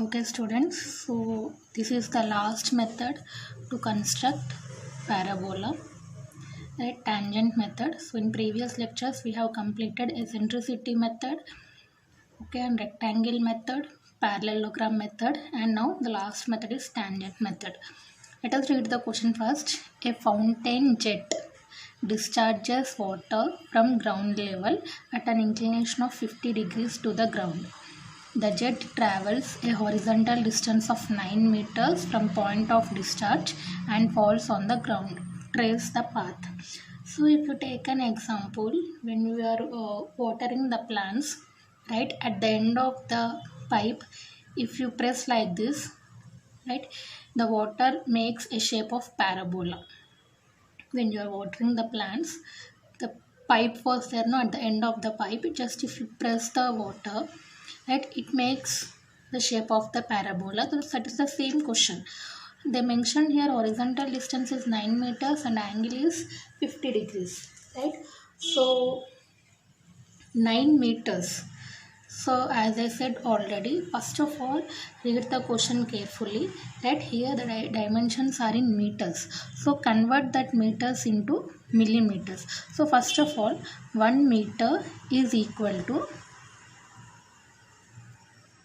Okay students, so this is the last method to construct parabola, right? Tangent method. So in previous lectures we have completed eccentricity method, okay, and rectangle method, parallelogram method, and now the last method is tangent method. Let us read the question first. A fountain jet discharges water from ground level at an inclination of 50 degrees to the ground. The jet travels a horizontal distance of 9 meters from point of discharge and falls on the ground. Trace the path. So if you take an example, when you are watering the plants, right, at the end of the pipe, if you press like this, right, the water makes a shape of parabola. When you are watering the plants, the pipe was there, no, at the end of the pipe, just if you press the water, right, it makes the shape of the parabola. So that is the same question. They mentioned here horizontal distance is 9 meters and angle is 50 degrees, right? So 9 meters. So as I said already, first of all, read the question carefully. Right, here the dimensions are in meters. So convert that meters into millimeters. So first of all, 1 meter is equal to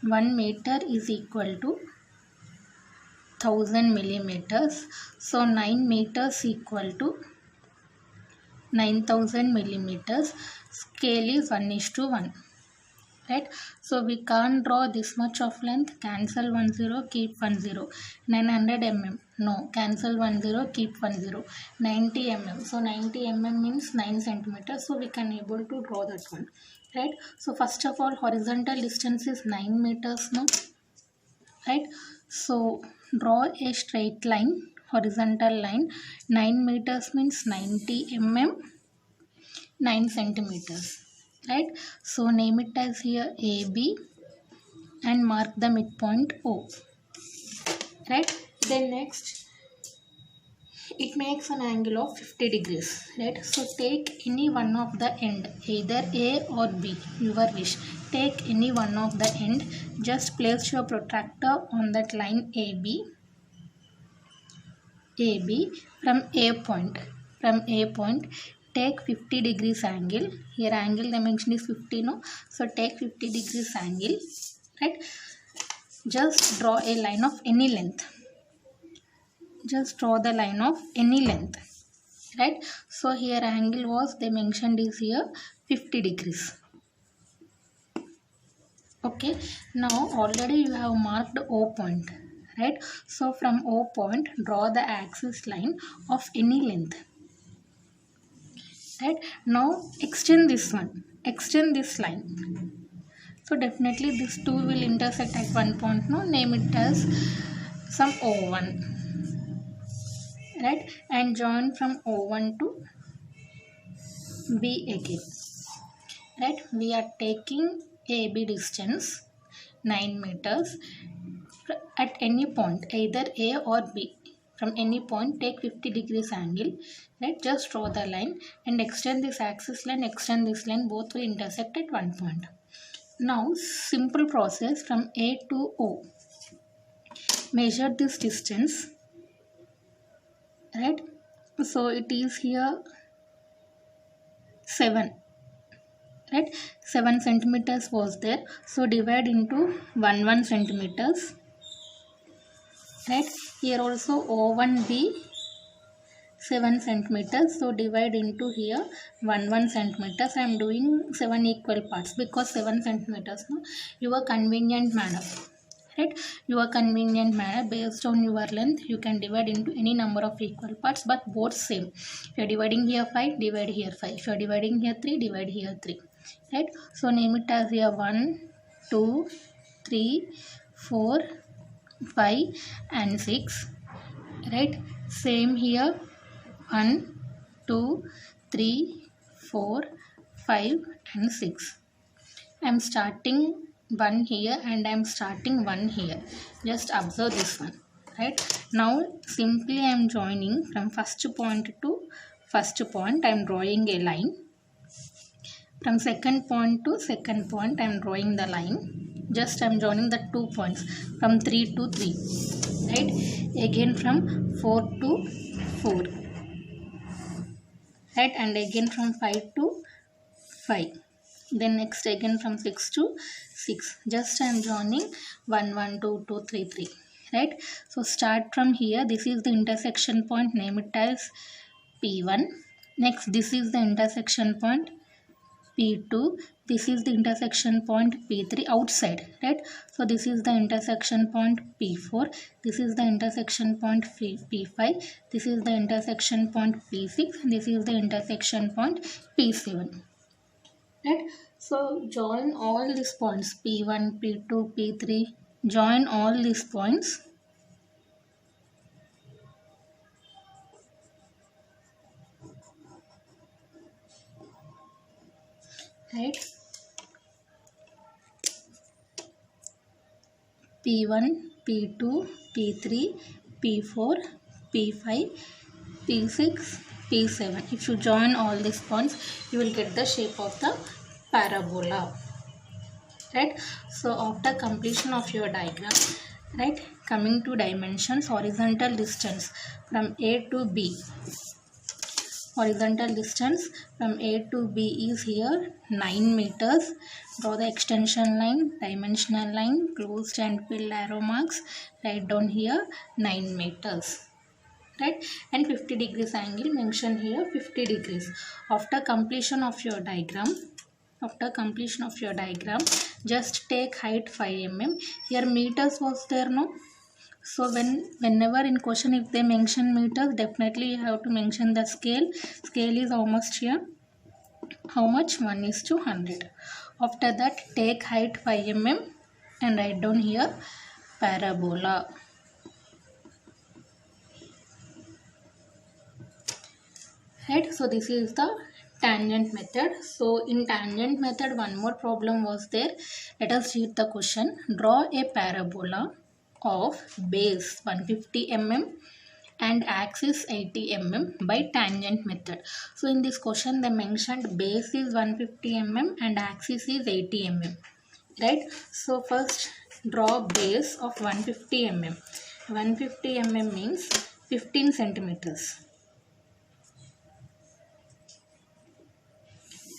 1000 millimeters. So 9 meters equal to 9000 millimeters. Scale is 1:1. Right, so we can't draw this much of length. Cancel 1 0, keep 1 0. 900 mm, no, cancel 1 0, keep 1 0. 90 mm, so 90 mm means 9 centimeters, so we can able to draw that one. Right, so first of all, horizontal distance is 9 meters now, right? So draw a straight line, horizontal line. 9 meters means 90 mm, 9 centimeters, right? So name it as here AB and mark the midpoint O, right? Then next, it makes an angle of 50 degrees, right? So take any one of the end, either A or B, your wish. Take any one of the end, just place your protractor on that line AB from A point. From A point, take 50 degrees angle. Here angle dimension is 50, no? So take 50 degrees angle, right? Just draw a line of any length. Just draw the line of any length, right? So here angle was, they mentioned is here 50 degrees. Okay, now already you have marked O point, right? So from O point, draw the axis line of any length. Right, now extend this one, extend this line. So definitely these two will intersect at one point. Now name it as some O1, right, and join from O1 to B again. Right, we are taking AB distance 9 meters at any point, either A or B. From any point, take 50 degrees angle, right? Just draw the line and extend this axis line, extend this line, both will intersect at one point. Now, simple process from A to O. Measure this distance, right? So it is here 7, right? 7 centimeters was there. So divide into 1 centimeters. Right, here also O1B 7 centimeters, so divide into here 1 centimeters. I am doing 7 equal parts because 7 centimeters, no, your convenient manner, right? Your convenient manner, based on your length you can divide into any number of equal parts, but both same. If you are dividing here 5, divide here 5. If you are dividing here 3, divide here 3, right? So name it as here 1 2 3 4 5 and 6, right? Same here 1 2 3 4 5 and 6. I am starting 1 here and I am starting 1 here. Just observe this one, right? Now simply I am joining from first point to first point. I am drawing a line. From second point to second point I am drawing the line. just I'm joining the 2 points from 3 to 3, right? Again from 4 to 4, right? And again from 5 to 5, then next again from 6 to 6, just I'm joining 1 1 2 2 3 3, right? So start from here, this is the intersection point, name it as P1. Next, this is the intersection point P2, this is the intersection point P3 outside, right? So this is the intersection point P4, this is the intersection point P5, this is the intersection point P6, this is the intersection point P7, right? So join all these points P1, P2, P3, join all these points, right? P1, P2, P3, P4, P5, P6, P7. If you join all these points, you will get the shape of the parabola, right? So after completion of your diagram, right, coming to dimensions, horizontal distance from A to B. Horizontal distance from A to B is here 9 meters. Draw the extension line, dimensional line, closed and filled arrow marks. Write down here 9 meters. Right? And 50 degrees angle, mention here 50 degrees. After completion of your diagram, just take height 5 mm. Here meters was there, no? So whenever in question if they mention meters, definitely you have to mention the scale. Scale is how much here? How much? 1:100. After that, take height 5 mm and write down here parabola. Right? So this is the tangent method. So in tangent method, one more problem was there. Let us read the question. Draw a parabola of base 150 mm and axis 80 mm by tangent method. So in this question they mentioned base is 150 mm and axis is 80 mm, right? So first draw base of 150 mm. 150 mm means 15 centimeters,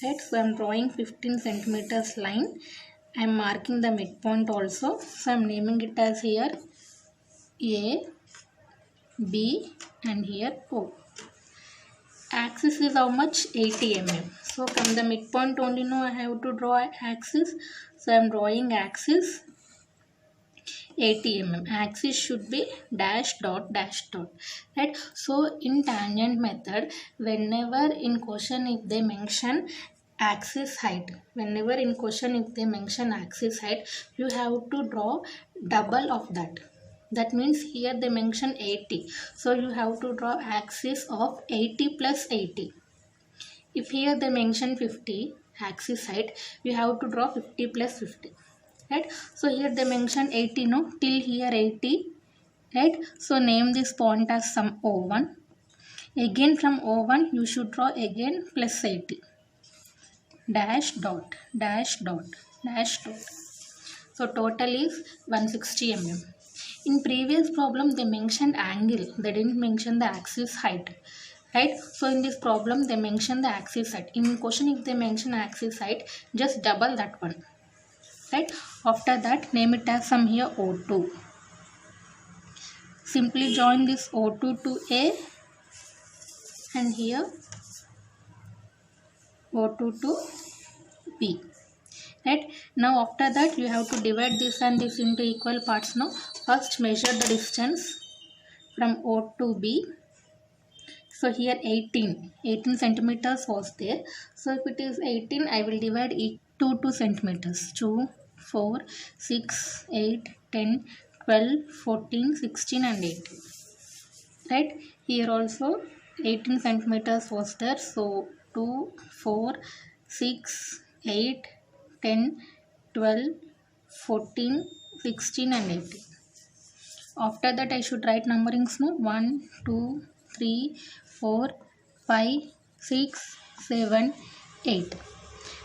right? So I'm drawing 15 centimeters line. I'm marking the midpoint also, so I'm naming it as here A, B and here O. Axis is how much? 80 mm. So from the midpoint only now I have to draw axis. So I am drawing axis 80 mm. Axis should be dash dot, right? So in tangent method, whenever in question if they mention axis height, you have to draw double of that. That means here they mention 80. So you have to draw axis of 80 plus 80. If here they mention 50 axis height, you have to draw 50 plus 50. Right? So here they mention 80, no? Till here 80. Right? So name this point as some O1. Again from O1 you should draw again plus 80. Dash dot, dash dot, dash dot. So total is 160 mm. In previous problem they mentioned angle, they didn't mention the axis height, right? So in this problem they mention the axis height. In question if they mention axis height, just double that one, right? After that name it as some here O2. Simply join this O2 to A and here O2 to B. Right? Now after that you have to divide this and this into equal parts now. First measure the distance from O to B. So here 18 centimeters was there. So if it is 18, I will divide it to 2 centimeters. 2, 4, 6, 8, 10, 12, 14, 16 and 18. Right? Here also 18 centimeters was there. So 2, 4, 6, 8, 10, 12, 14, 16 and 18. After that I should write numberings, no? 1, 2, 3, 4, 5, 6, 7, 8.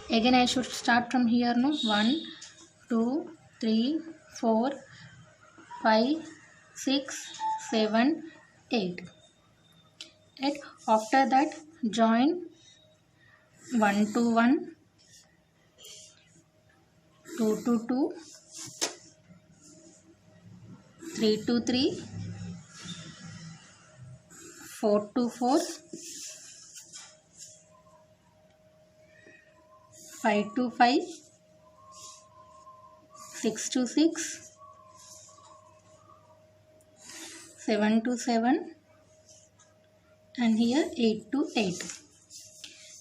Again I should start from here, no? 1, 2, 3, 4, 5, 6, 7, 8. Right? After that, join 1 to 1, 2 to 2, 3 to 3, 4 to 4, 5 to 5, 6 to 6, 7 to 7, and here 8 to 8.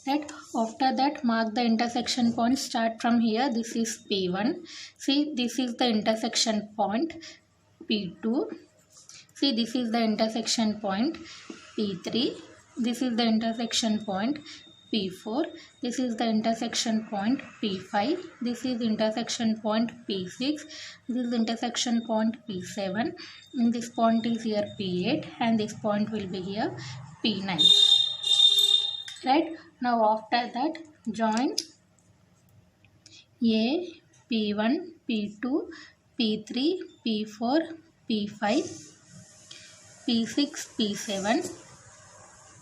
Right? After that, mark the intersection point. Start from here. This is P1. See, this is the intersection point P2. See, this is the intersection point P3. This is the intersection point P4. This is the intersection point P5. This is intersection point P6. This is intersection point P7. And this point is here P8, and this point will be here P9. Right? Now after that, join A, P1, P2, P3, P4, P5, P6, P7,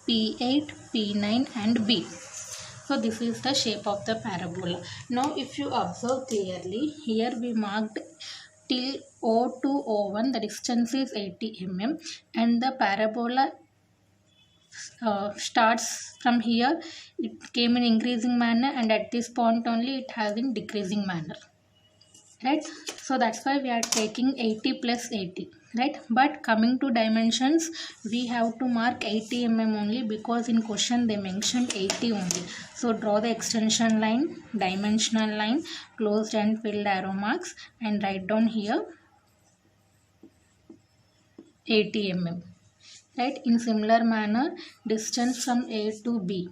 P8, P9 and B. So this is the shape of the parabola. Now if you observe clearly, here we marked till O to O1, the distance is 80 mm, and the parabola starts from here. It came in increasing manner, and at this point only it has in decreasing manner. Right? So that's why we are taking 80 plus 80. Right? But coming to dimensions, we have to mark 80 mm only, because in question they mentioned 80 only. So draw the extension line, dimensional line, closed and filled arrow marks, and write down here 80 mm. Right? In similar manner, distance from A to B.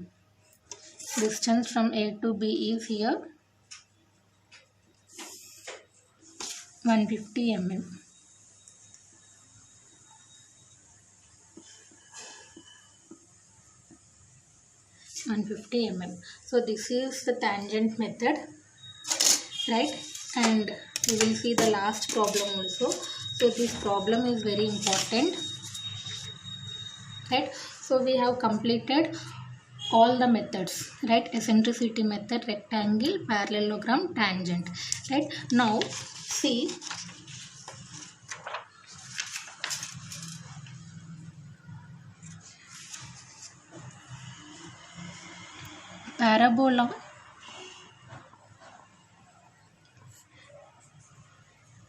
Distance from A to B is here 150 mm. So this is the tangent method, right? And we will see the last problem also. So this problem is very important, right? So we have completed all the methods, right? Eccentricity method, rectangle, parallelogram, tangent, right? Now see, parabola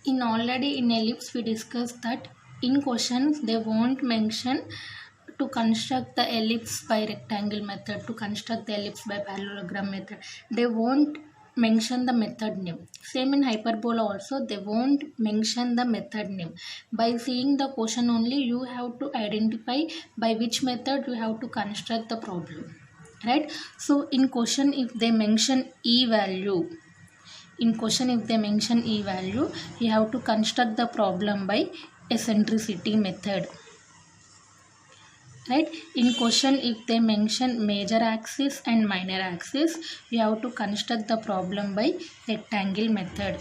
in ellipse we discussed that in questions they won't mention to construct the ellipse by rectangle method, to construct the ellipse by parallelogram method. They won't mention the method name. Same in hyperbola also, they won't mention the method name. By seeing the question only, you have to identify by which method you have to construct the problem. Right? So in question if they mention E value, you have to construct the problem by eccentricity method. Right? In question if they mention major axis and minor axis, you have to construct the problem by rectangle method.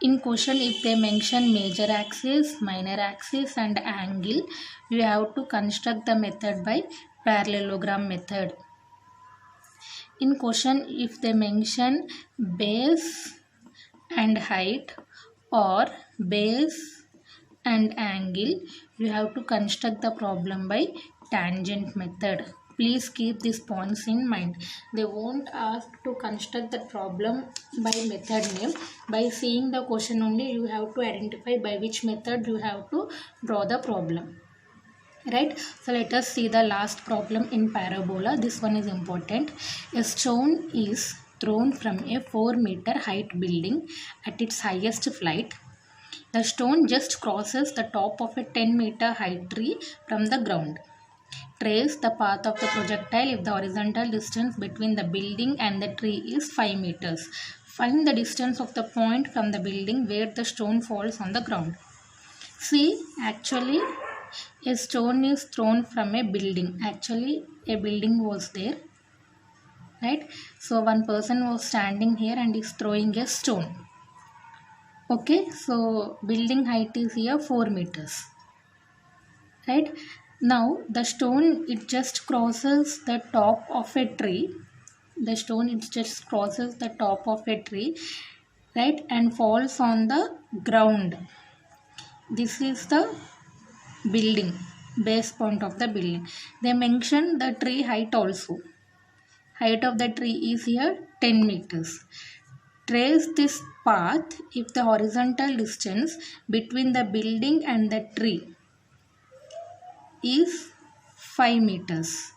In question if they mention major axis, minor axis and angle, you have to construct the method by parallelogram method. In question if they mention base and height or base and angle, you have to construct the problem by tangent method. Please keep these points in mind. They won't ask to construct the problem by method name. By seeing the question only, you have to identify by which method you have to draw the problem. Right? So let us see the last problem in parabola. This one is important. A stone is thrown from a 4-meter height building at its highest flight. The stone just crosses the top of a 10-meter height tree from the ground. Trace the path of the projectile if the horizontal distance between the building and the tree is 5 meters. Find the distance of the point from the building where the stone falls on the ground. See, actually a stone is thrown from a building. Actually a building was there, right? So one person was standing here and is throwing a stone. Okay, so building height is here 4 meters, right? Now the stone, it just crosses the top of a tree. The stone, it just crosses the top of a tree, right, and falls on the ground. This is the building, base point of the building. They mention the tree height also. Height of the tree is here 10 meters. Trace this path if the horizontal distance between the building and the tree is 5 meters.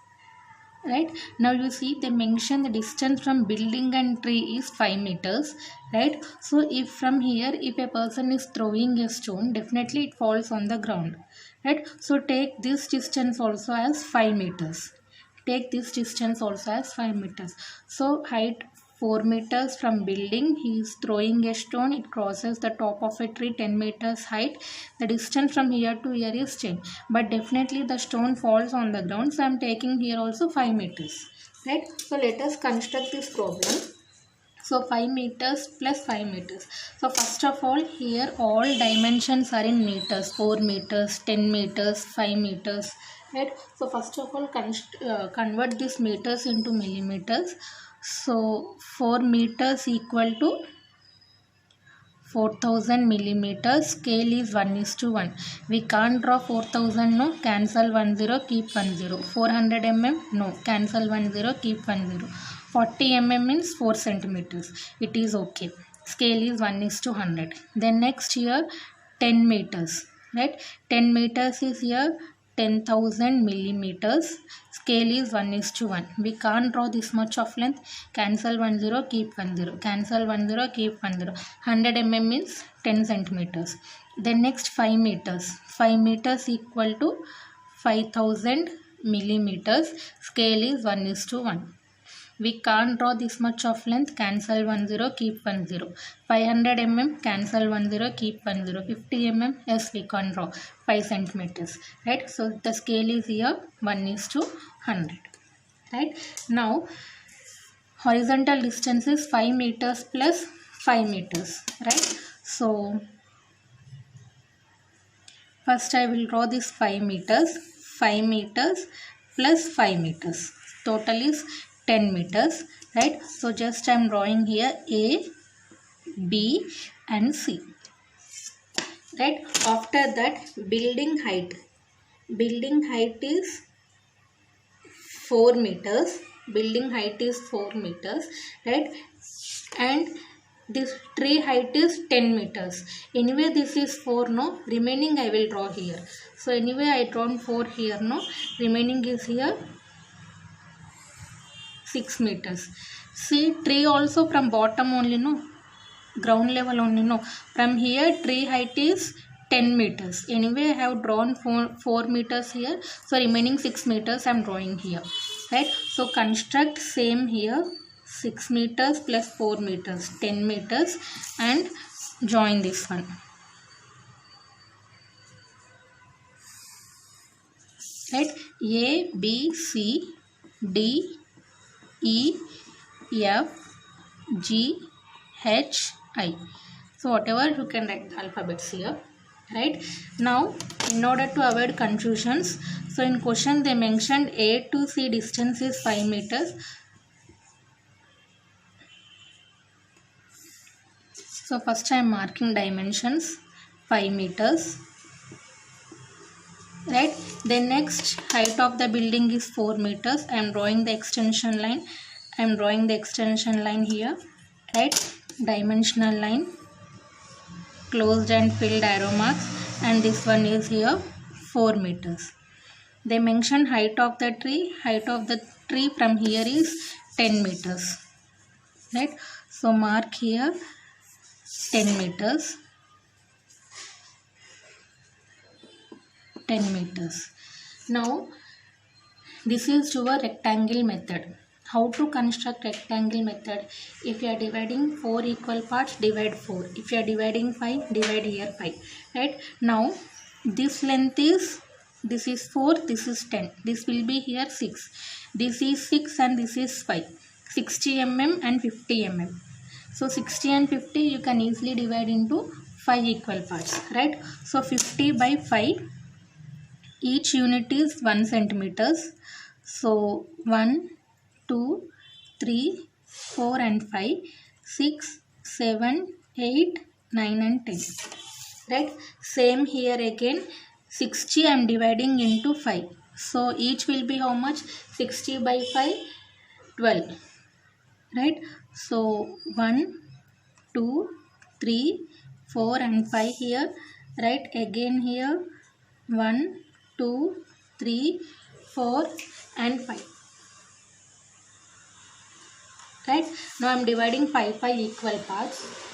Right, now you see they mention the distance from building and tree is 5 meters, right? So if from here, if a person is throwing a stone, definitely it falls on the ground, right? So take this distance also as 5 meters. Take this distance also as 5 meters. So height 4 meters from building, he is throwing a stone, it crosses the top of a tree 10 meters height. The distance from here to here is 10, but definitely the stone falls on the ground, so I am taking here also 5 meters, right? So let us construct this problem. So 5 meters plus 5 meters. So first of all, here all dimensions are in meters. 4 meters, 10 meters, 5 meters, right? So first of all, convert these meters into millimeters. So 4 meters equal to 4000 millimeters. Scale is 1:1. We can't draw 4000, no, cancel 1 0, keep 1 0. 400 mm, no, cancel 1 0, keep 1 0. 40 mm means 4 centimeters. It is okay. Scale is 1:100. Then next here 10 meters, right? 10 meters is here 10,000 millimeters. Scale is 1:1. We can't draw this much of length. Cancel 1 0, keep 1 0. Cancel 1 0, keep 1 0. 100 mm means 10 centimeters. Then next 5 meters. 5 meters equal to 5,000 millimeters. Scale is 1:1. We can't draw this much of length. Cancel 1 0, keep 1 0. 500 mm, cancel 1 0, keep 1 0. 50 mm, yes, we can draw 5 centimeters. Right? So the scale is here 1:100. Right? Now horizontal distance is 5 meters plus 5 meters. Right? So first I will draw this 5 meters. 5 meters plus 5 meters. Total is 10 meters, right? So just I am drawing here A, B and C, right? After that, building height is 4 meters. Building height is 4 meters, right? And this tree height is 10 meters. Anyway, this is 4, no? Remaining I will draw here. So anyway, I drawn 4 here, no? Remaining is here 6 meters. See, tree also from bottom only, no? Ground level only, no? From here, tree height is 10 meters. Anyway, I have drawn 4 meters here. So, remaining 6 meters I am drawing here. Right? So, construct same here. 6 meters plus 4 meters. 10 meters. And join this one. Right? A, B, C, D, E, F, G, H, I. So whatever you can write the alphabets here, right? Now in order to avoid confusions, so in question they mentioned A to C distance is 5 meters. So first I am marking dimensions 5 meters. Right, then next height of the building is 4 meters. I am drawing the extension line. I am drawing the extension line here, right? Dimensional line, closed and filled arrow marks, and this one is here 4 meters. They mention height of the tree. Height of the tree from here is 10 meters, right? So mark here 10 meters. 10 meters. Now this is your rectangle method. How to construct rectangle method? If you are dividing 4 equal parts, divide 4. If you are dividing 5, divide here 5. Right? Now this length is, this is 4, this is 10. This will be here 6. This is 6 and this is 5. 60 mm and 50 mm. So 60 and 50 you can easily divide into 5 equal parts, right? So 50 by 5, each unit is 1 centimeters. So 1, 2, 3, 4 and 5, 6, 7, 8, 9 and 10, right? Same here again, 60 I am dividing into 5. So each will be how much? 60 by 5, 12, right? So 1, 2, 3, 4 and 5 here, right? Again here 1, 2, 3, 4 and 5, right? Now I am dividing 5 by equal parts.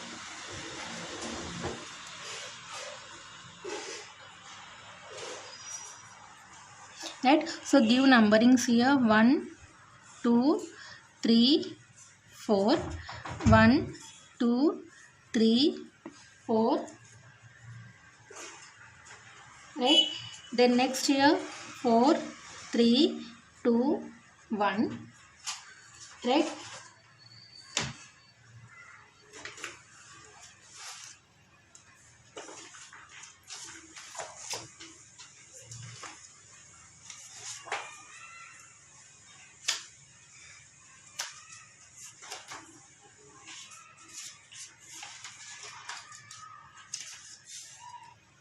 Right? So give numberings here 1, 2, 3, 4, 1, 2, 3, 4, right? Then next here 4, 3, 2, 1, right?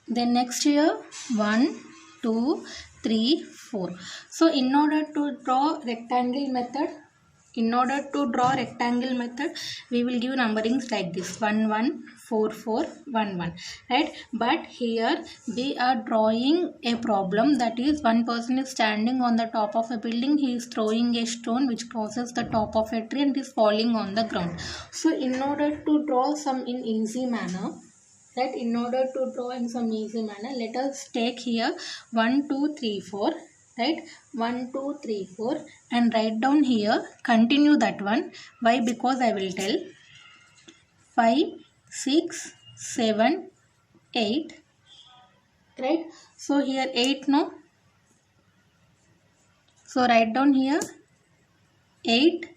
Then next here 1, 2, 3, 4. So in order to draw rectangle method, we will give numberings like this 1, 1, 4, 4, 1, 1, right? But here we are drawing a problem, that is one person is standing on the top of a building, he is throwing a stone which crosses the top of a tree and is falling on the ground. So in order to draw some in easy manner, right, let us take here 1, 2, 3, 4, right? 1, 2, 3, 4 and write down here, continue that one. Why? Because I will tell 5, 6, 7, 8, right? So here 8, no? So write down here 8,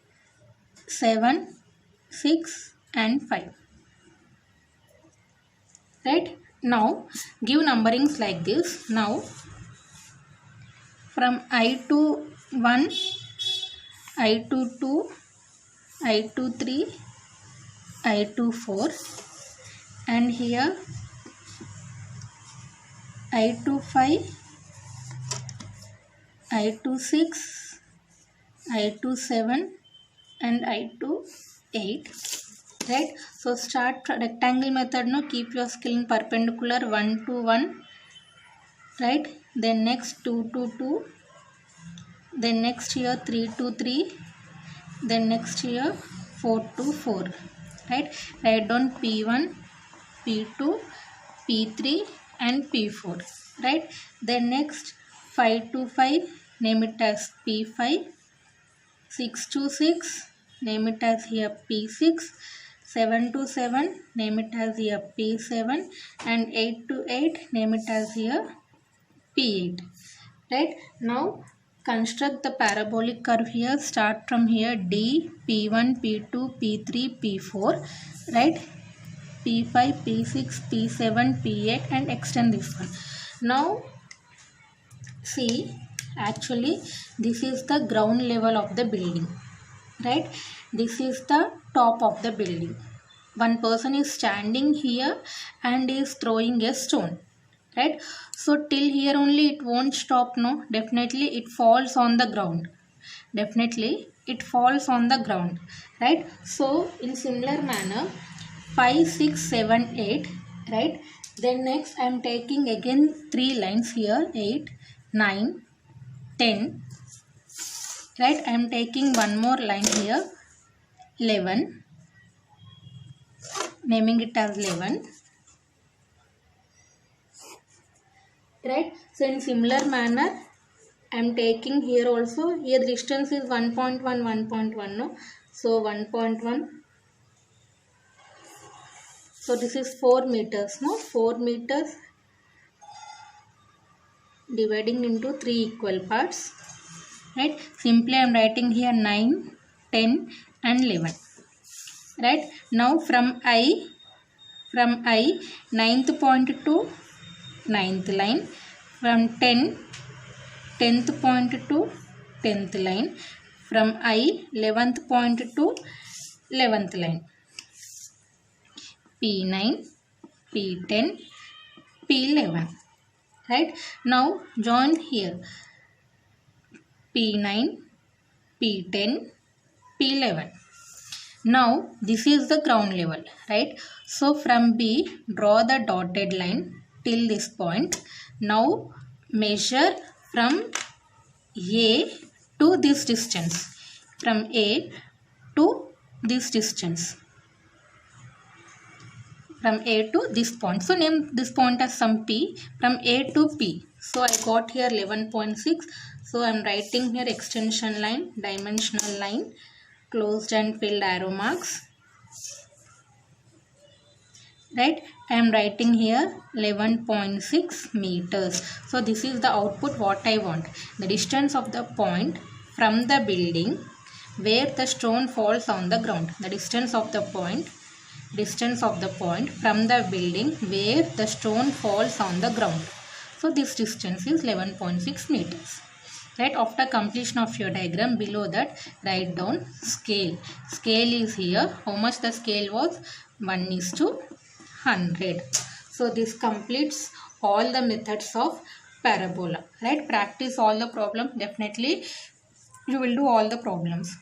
7, 6 and 5. Right? Now give numberings like this. Now from I to 1, I to 2, I to 3, I to 4 and here I to 5, I to 6, I to 7 and I to 8. Right? So start rectangle method. No, keep your scale in perpendicular 1 to 1, right? Then next 2 to 2, then next here 3 to 3, then next here 4 to 4, right? Write down P1, P2, P3 and P4, right? Then next 5 to 5, name it as P5, 6 to 6, name it as here P6, 7 to 7, name it as here P7 and 8 to 8, name it as here P8, right? Now construct the parabolic curve here. Start from here D, P1, P2, P3, P4, right? P5, P6, P7, P8 and extend this one. Now see, actually this is the ground level of the building, right? This is the top of the building. One person is standing here and is throwing a stone, right? So till here only it won't stop, no? Definitely it falls on the ground. Right? So in similar manner 5, 6, 7, 8, right? Then next I am taking again 3 lines here 8, 9, 10, right? I am taking one more line here 11, naming it as 11, right? So in similar manner I am taking here also, here the distance is 1.1, 1.1, no? So 1.1, so this is 4 meters, no? 4 meters dividing into 3 equal parts, right? Simply I am writing here 9, 10 and 11, right? Now from I from I 9th point to 9th line, from 10th point to 10th line, from I 11th point to 11th line. P9, P10, P11. Right? Now join here. P9, P10, P11. Now this is the ground level, right? So from B, draw the dotted line till this point. Now measure from A to this distance. From A to this distance. From A to this point. So name this point as some P. From A to P. So I got here 11.6. So I am writing here extension line, dimensional line, closed and filled arrow marks. Right? I am writing here 11.6 meters. So this is the output what I want. The distance of the point from the building where the stone falls on the ground. The distance of the point from the building where the stone falls on the ground. So this distance is 11.6 meters. Right, after completion of your diagram, below that write down scale. Scale is here. How much the scale was? 1:100. So this completes all the methods of parabola. Right, practice all the problem. Definitely you will do all the problems.